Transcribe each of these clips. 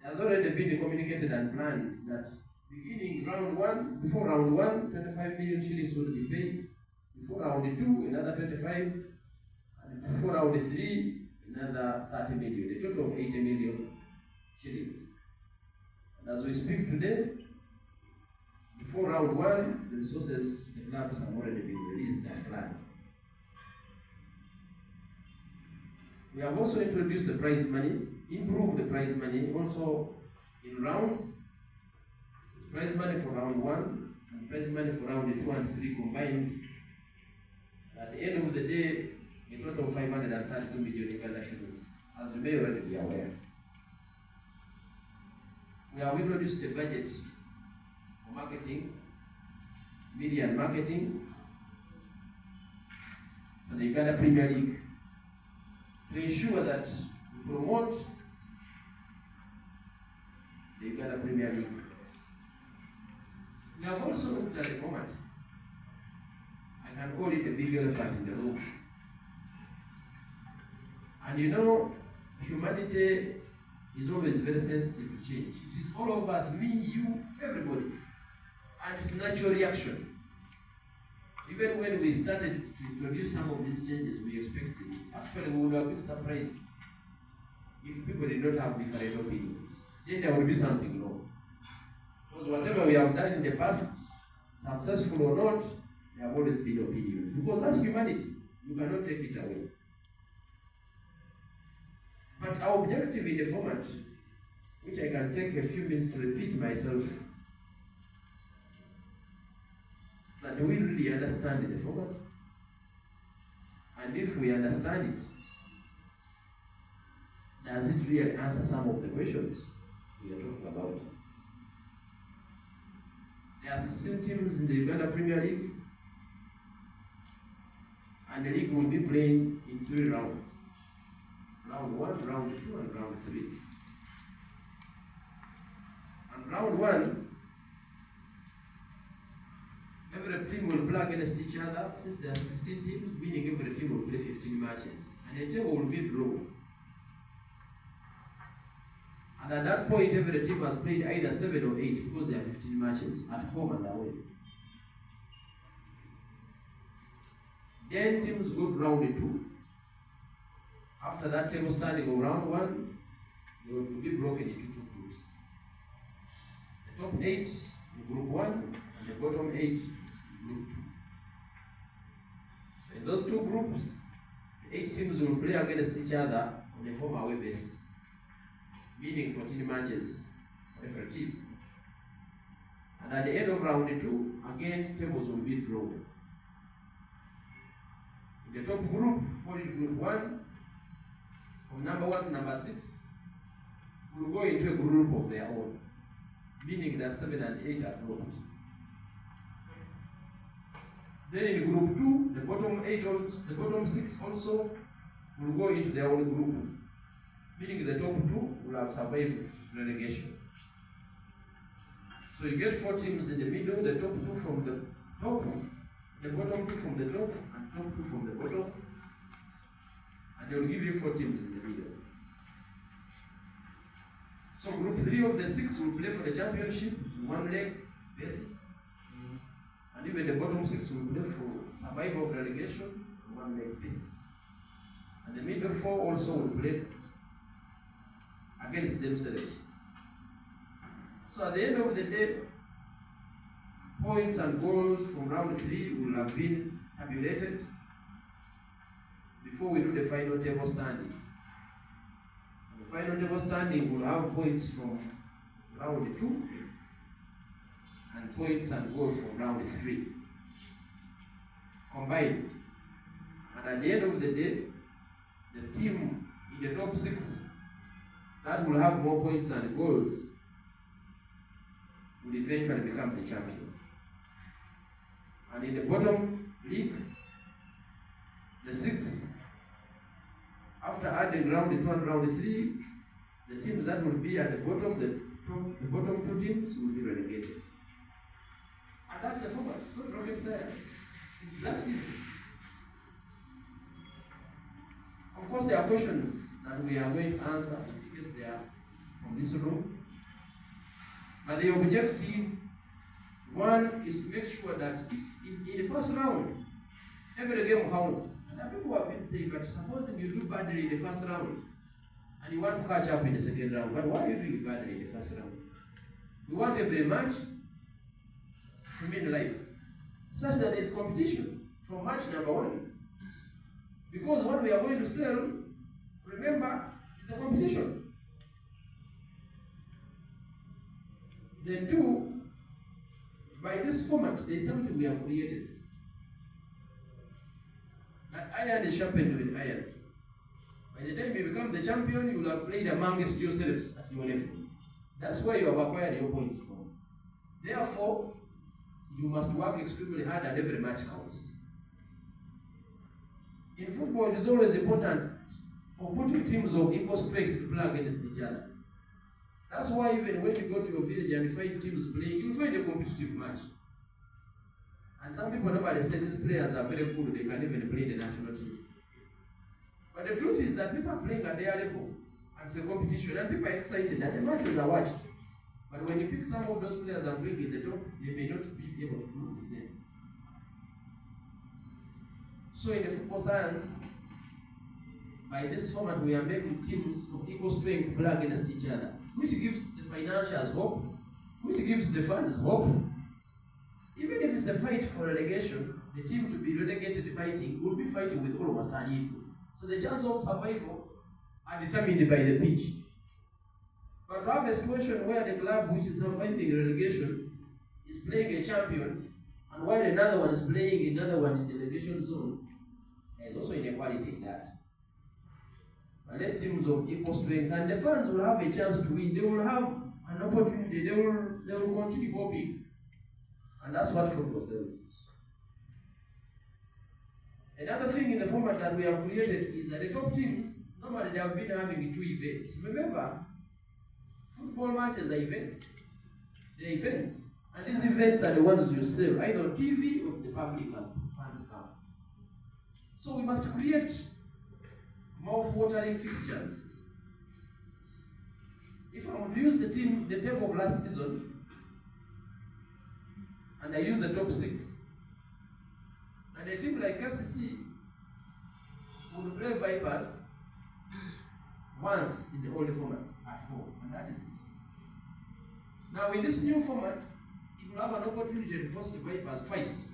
It has already been communicated and planned that beginning round one, before round one, 25 million shillings will be paid. Before round two, another 25, and before round three, another 30 million, a total of 80 million shillings. And as we speak today, before round one, the resources to the clubs have already been released as planned. We have also introduced the prize money, improved the prize money also in rounds. Prize money for round one and prize money for round two and three combined. At the end of the day, a total of 532 million Uganda shillings, as you may already be aware. We have introduced a budget for marketing, media and marketing for the Uganda Premier League to ensure that we promote the Uganda Premier League. We have also looked at the format. I can call it a big elephant in the room. And you know, humanity is always very sensitive to change. It is all of us, me, you, everybody. And it's natural reaction. Even when we started to introduce some of these changes, we expected it. Actually, we would have been surprised if people did not have different opinions. Then there would be something wrong. Because whatever we have done in the past, successful or not, there have always been opinions. Because that's humanity. You cannot take it away. But our objective in the format, which I can take a few minutes to repeat myself, that we really understand the format. And if we understand it, does it really answer some of the questions we are talking about? There are 16 teams in the Uganda Premier League, and the league will be playing in 3 rounds. Round 1, round 2, and round 3. And round 1, every team will play against each other. Since there are 16 teams, meaning every team will play 15 matches. And a table will be drawn. And at that point, every team has played either 7 or 8 because there are 15 matches at home and away. Then teams go to round 2. After that table standing of round 1, they will be broken into 2 groups. The top 8 in group 1 and the bottom 8 in group 2. So in those 2 groups, the 8 teams will play against each other on a home away basis, meaning 14 matches for every team. And at the end of round 2, again tables will be drawn. In the top group, called group 1, from number 1 to number 6, will go into a group of their own, meaning that 7 and 8 are dropped. Then in group 2, the bottom 6 also will go into their own group, meaning the top 2 will have survived relegation. So you get 4 teams in the middle, the top 2 from the top, the bottom 2 from the top, and top 2 from the bottom. And they will give you 4 teams in the middle. So group 3 of the 6 will play for the championship, 1 leg basis. And even the bottom 6 will play for survival of relegation, 1 leg basis. And the middle 4 also will play against themselves. So at the end of the day, points and goals from round 3 will have been tabulated before we do the final table standing. And the final table standing will have points from round 2 and points and goals from round 3 combined. And at the end of the day, the team in the top 6 that will have more points and goals will eventually become the champion. And in the bottom league, the 6, after adding round 2 and round 3, the teams that will be at the bottom, the bottom 2 teams will be relegated. And that's the format. It's not rocket science. It's that easy. Of course, there are questions that we are going to answer because they are from this room. But the objective one is to make sure that if in the first round, every game counts. And people have been saying, but supposing you do badly in the first round and you want to catch up in the second round, but why are you doing badly in the first round? We want every match to mean life, such that there is competition from match number one. Because what we are going to sell, remember, is the competition. Then two, by this format, there is something we have created. That iron is sharpened with iron. By the time you become the champion, you will have played amongst yourselves at your level. That's where you have acquired your points from. Therefore, you must work extremely hard and every match counts. In football, it is always important of putting teams of equal strength to play against each other. That's why even when you go to your village and you find teams playing, you'll find a competitive match. And some people normally say these players are very good, they can even play the national team. But the truth is that people are playing at their level, and it's a competition, and people are excited, and the matches are watched. But when you pick some of those players and bring in the top, they may not be able to do the same. So in the football science, by this format, we are making teams of equal strength play against each other, which gives the financials hope, which gives the fans hope. Even if it's a fight for relegation, the team to be relegated fighting will be fighting with almost unequal. So the chance of survival are determined by the pitch. But to have a situation where the club which is surviving relegation is playing a champion, and while another one is playing another one in the relegation zone, there is also inequality in that. But let teams of equal strength, and the fans will have a chance to win. They will have an opportunity. They will continue hoping. And that's what football sells. Another thing in the format that we have created is that the top teams, normally they have been having 2 events. Remember, football matches are events. They're events. And these events are the ones you sell, either on TV or the public as fans come. So we must create mouth-watering fixtures. If I want to use the table of last season, and I use the top 6, and a team like KCC would play Vipers once in the old format at home, and that is it. Now in this new format, it will have an opportunity to host the Vipers twice,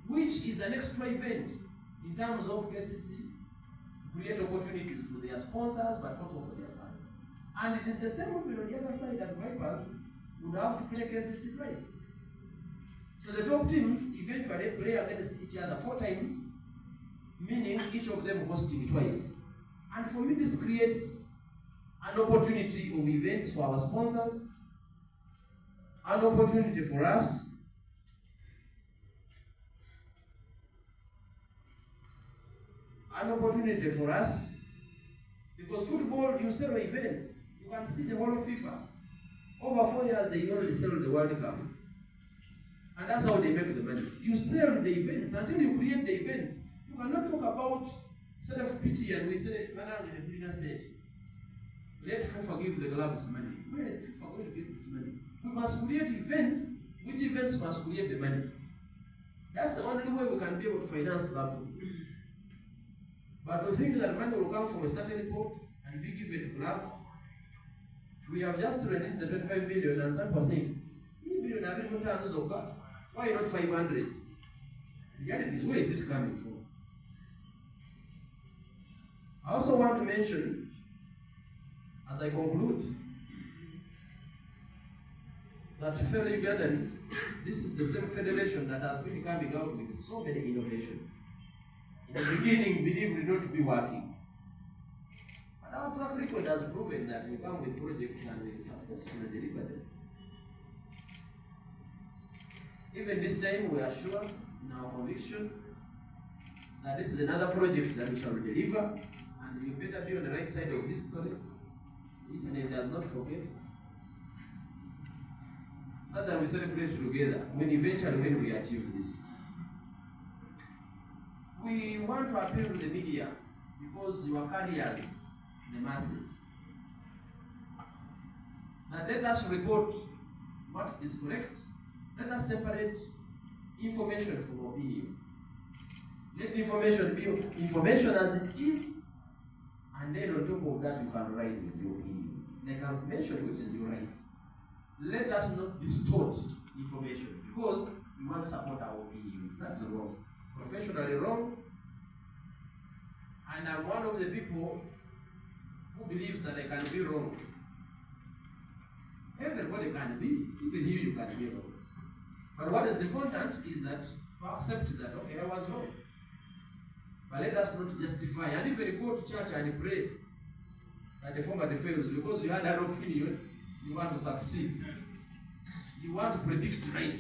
which is an extra event in terms of KCC to create opportunities for their sponsors, but also for their fans. And it is the same on the other side that Vipers would have to play KCC twice. So the top teams eventually play against each other 4 times, meaning each of them hosting twice. And for me, this creates an opportunity of events for our sponsors, an opportunity for us, because football, you sell events. You can see the whole of FIFA. Over 4 years, they only sell the World Cup. And that's how they make the money. You sell the events. Until you create the events, you cannot talk about self-pity and we say, Manang said, let FIFA give the clubs money. Where is FIFA going to get this money? We must create events. Which events must create the money? That's the only way we can be able to finance club football. But to think that money will come from a certain pot and be given to clubs, we have just released the 25 million, and some are saying, why not 500? The reality is, where is it coming from? I also want to mention, as I conclude, that fellow Ugandans, this is the same federation that has been coming out with so many innovations. In the beginning, believed not to be working. But our track record has proven that we come with projects and we successfully deliver them. Even this time, we are sure in our conviction that this is another project that we shall deliver, and you better be on the right side of history. It does not forget. So that we celebrate together when we achieve this. We want to appeal to the media because you are carriers in the masses. But let us report what is correct. Let us separate information from opinion. Let information be information as it is, and then on top of that you can write with your opinion. Like I've mentioned, which is your right. Let us not distort information because we want to support our opinions. That's wrong. Professionally wrong. And I'm one of the people who believes that I can be wrong. Everybody can be, even you can be wrong. But what is important is that to accept that, okay, I was wrong. But let us not justify and even go to church and pray that the former fails because you had an opinion, you want to succeed. You want to predict right.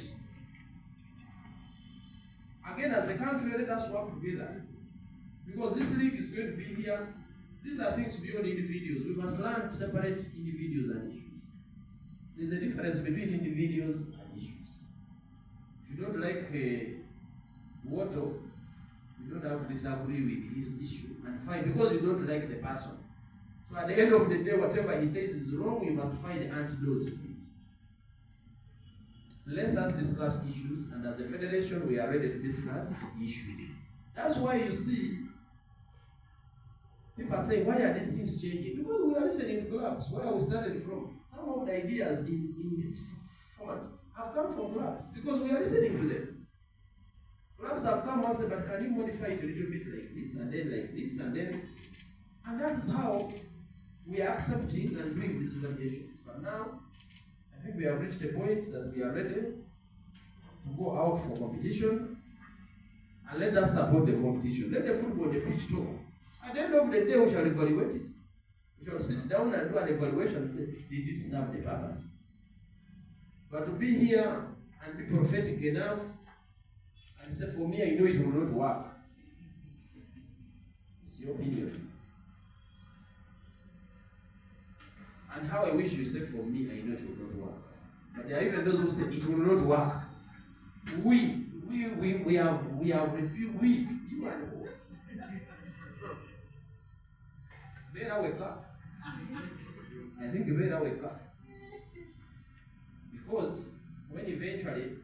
Again, as a country, let us work together. Because this league is going to be here. These are things beyond individuals. We must learn to separate individuals and issues. There's a difference between individuals and issues. If you don't like water, you don't have to disagree with his issue and fight because you don't like the person. So at the end of the day, whatever he says is wrong, you must find the antidotes to it. Let us discuss issues, and as a federation, we are ready to discuss issues. That's why you see people say, why are these things changing? Because we are listening to clubs, where we started from. Some of the ideas in this format have come from clubs because we are listening to them. Clubs have come and said, but can you modify it a little bit like this, and then like this, and then. And that is how we are accepting and doing these variations. But now, I think we have reached a point that we are ready to go out for competition, and let us support the competition. Let the football, the pitch talk. At the end of the day, we shall evaluate it. We shall sit down and do an evaluation and say, did it serve the purpose? But to be here and be prophetic enough and say, for me, I know it will not work. It's your opinion. And how I wish you say, for me, I know it will not work. But there are even those who say, it will not work. We have refused, you and who? Better wake up. I think you better wake up. Because when eventually